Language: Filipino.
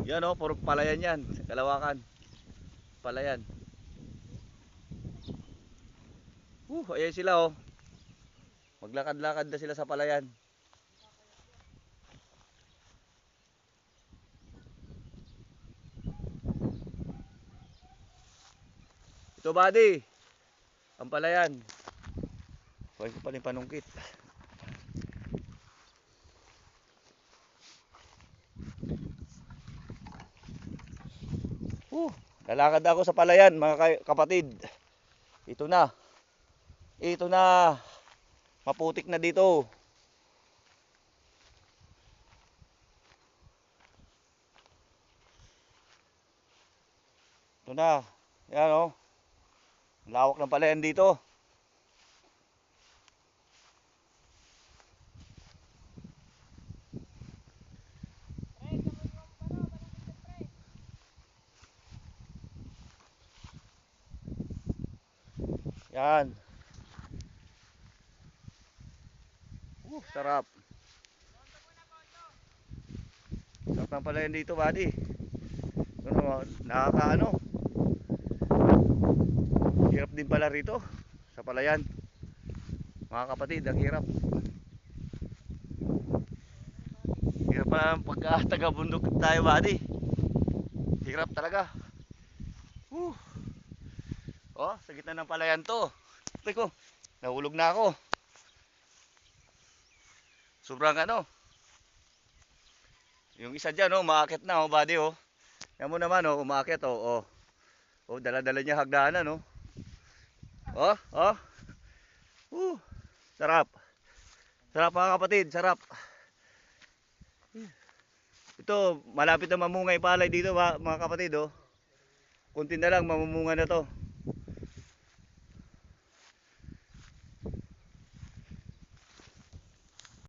Yan oh, puro palayan yan. Kalawakan. Palayan. Ayan sila oh. Maglakad-lakad na sila sa palayan. Ito buddy. Ang palayan. Huwag ko pa rin panungkit. Lalakad ako sa palayan mga kapatid. Ito na. Ito na. Maputik na dito. Ito na. Yan oh. Lawak ng palayan dito. Yan. Sarap. Sarap ng palayan dito, buddy. Ano, nakakaano. Hirap din pala rito sa palayan. Mga kapatid, ang hirap. Hirap pala pagka taga-bundok tayo, buddy. Hirap talaga. Oh, sa gitna ng palayan to. Teko, nahulog na ako. Sobrang ano. Yung isa dyan, oh, umaakit na, oh, buddy, oh. Yan mo naman, oh, umaakit, oh, oh. Oh, dala-dala niya hagdanan, oh. Oh, oh. Sarap. Sarap mga kapatid, sarap. Ito, malapit na mamungay palay dito, mga kapatid, oh. Kunti na lang mamumunga na to.